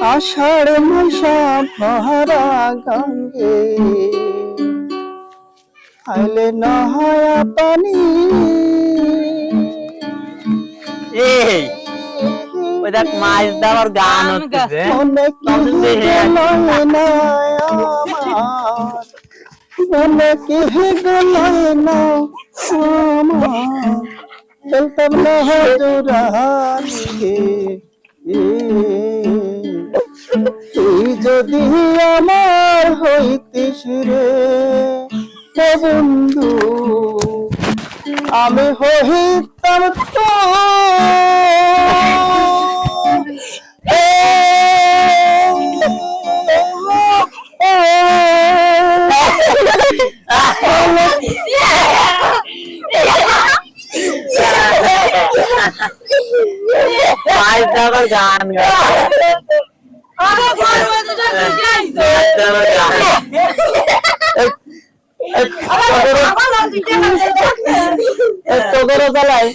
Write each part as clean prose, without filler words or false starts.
আষাঢ় মাসা ভরা গঙ্গে আইলে নহায়া পানি। এই ওই দেখ মাছ দেওয়ার গান হচ্ছে অনেক গলায় না আমার চলতাম না জোরানিকে। তুই যদি আমার হইতিস রে হে বন্ধু, আমি হইতাম তো মাছ দেওয়ার গান তোদেরও জ্বালায়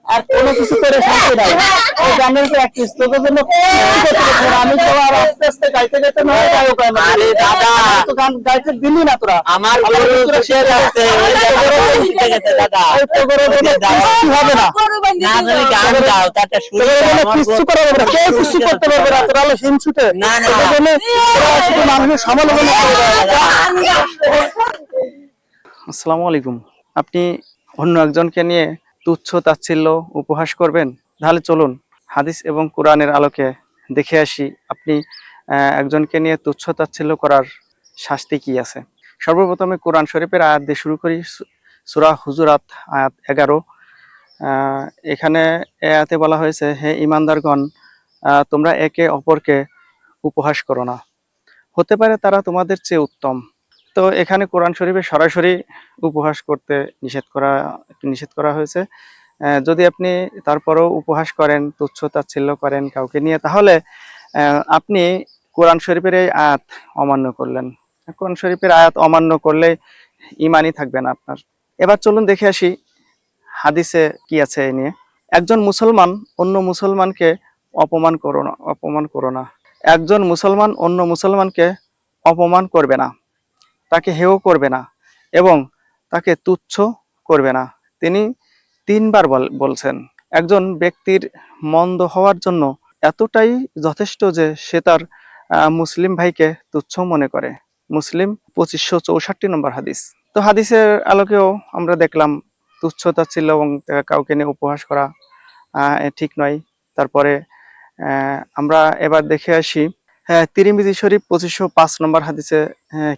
আর কোনো কিছু করে শান্তি নাই। ওই গানের প্র্যাকটিস তোদের জন্য আমি তো আর আস্তে আস্তে গাইতে গাইতে নয় গায়ক। আরে দাদা তো গান গাইতে দিলি না তোরা। আমার দাদা হবে না গান গাও তাতে কিছু করা যাবে না, কেউ কিছু করতে পারবে না। তোরা হলো হিংসুটে না না শুধু মানুষের সমালোচনা করে। আসসালামু আলাইকুম। আপনি অন্য একজনকে নিয়ে তুচ্ছ তাচ্ছিল্য উপহাস করবেন? তাহলে চলুন হাদিস এবং কোরআনের আলোকে দেখে আসি আপনি একজনকে নিয়ে তুচ্ছ তাচ্ছিল্য করার শাস্তি কি আছে। সর্বপ্রথমে কোরআন শরীফের আয়াত দিয়ে শুরু করি। সূরা হুজুরাত আয়াত 11। এখানে আয়াতে বলা হয়েছে, হে ঈমানদারগণ, তোমরা একে অপরকে উপহাস করো না, হতে পারে তারা তোমাদের চেয়ে উত্তম। তো এখানে কোরআন শরীফে সরাসরি উপহাস করতে নিষেধ করা হয়েছে। যদি আপনি তারপরেও উপহাস করেন, তুচ্ছ তাচ্ছিল্য করেন কাউকে নিয়ে, তাহলে আপনি কোরআন শরীফের এই আয়াত অমান্য করলেন। কোরআন শরীফের আয়াত অমান্য করলে ঈমানই থাকবে না আপনার। এবার চলুন দেখে আসি হাদিসে কি আছে এ নিয়ে। একজন মুসলমান অন্য মুসলমানকে অপমান করো না। একজন মুসলমান অন্য মুসলমানকে অপমান করবে না, তাকে হেয় করবে না এবং তাকে তুচ্ছ করবে না। তিনি 3 বার বলছেন। একজন ব্যক্তির মন্দ হওয়ার জন্য এতটাই যথেষ্ট যে সে তার মুসলিম ভাইকে তুচ্ছ মনে করে। মুসলিম 2564 নম্বর হাদিস। তো হাদিসের আলোকেও আমরা দেখলাম তুচ্ছ তাচ্ছিল্য এবং কাউকে নিয়ে উপহাস করা ঠিক নয়। তারপরে আমরা এবার দেখে আসি তিরমিজি শরীফ 2505 নম্বর হাদিসে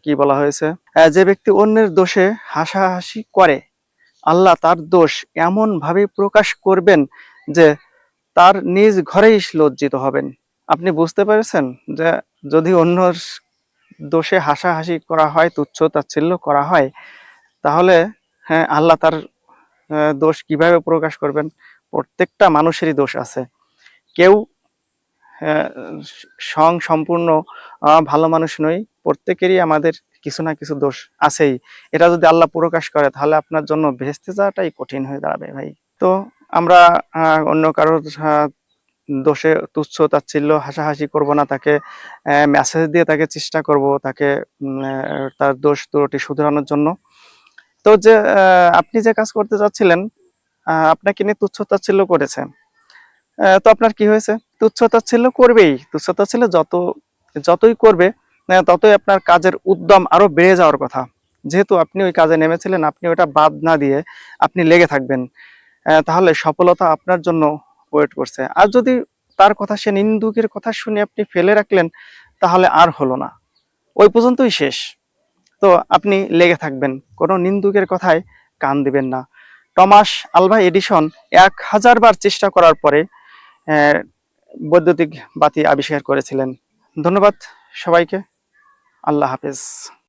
কি বলা হয়েছে, যে ব্যক্তি অন্যের দোষে হাসাহাসি করে আল্লাহ তার দোষ এমন ভাবে প্রকাশ করবেন যে তার নিজ ঘরেই লজ্জিত হবেন। আপনি বুঝতে পেরেছেন যে যদি অন্যর দোষে হাসাহাসি করা হয়, তুচ্ছ তাচ্ছিল্য করা হয়, তাহলে হ্যাঁ আল্লাহ তার দোষ কিভাবে প্রকাশ করবেন। প্রত্যেকটা মানুষেরই দোষ আছে। কেউ সম্পূর্ণ ভালো মানুষ নই, প্রত্যেকেরই আমাদের কিছু না কিছু দোষ আছেই। এটা যদি আল্লাহ প্রকাশ করে তাহলে আপনার জন্য ভেস্তে যাওয়াটাই কঠিন হয়ে দাঁড়াবে ভাই। তো আমরা অন্য কারোর দোষে তুচ্ছ তাচ্ছিল্য হাসাহাসি করব না, তাকে মেসেজ দিয়ে তাকে চেষ্টা করব তাকে তার দোষ ত্রুটি শুধরানোর জন্য। তো যে আপনি যে কাজ করতে যাচ্ছিলেন, আপনাকে নিয়ে তুচ্ছ তাচ্ছিল্য করেছে, তো আপনার কি হয়েছে? তুচ্ছ তাচ্ছিল্য করবেই। তুচ্ছ তাচ্ছিল্য যতই করবে ততই আপনার কাজের উদ্যম আরো বেড়ে যাওয়ার কথা। যেহেতু আপনি ওই কাজে নেমেছিলেন, আপনি ওটা বাদ না দিয়ে আপনি লেগে থাকবেন, তাহলে সফলতা আপনার জন্য ওয়েট করছে। আর যদি তার কথা, সে নিন্দুকের কথা শুনে আপনি ফেলে রাখলেন, তাহলে আর হলো না, ওই পর্যন্তই শেষ। তো আপনি লেগে থাকবেন, কোনো নিন্দুকের কথায় কান দিবেন না। টমাস আলভা এডিসন 1000 বার চেষ্টা করার পরে বৈদ্যুতিক বাতি আবিষ্কার করেছিলেন। ধন্যবাদ সবাইকে। আল্লাহ হাফেজ।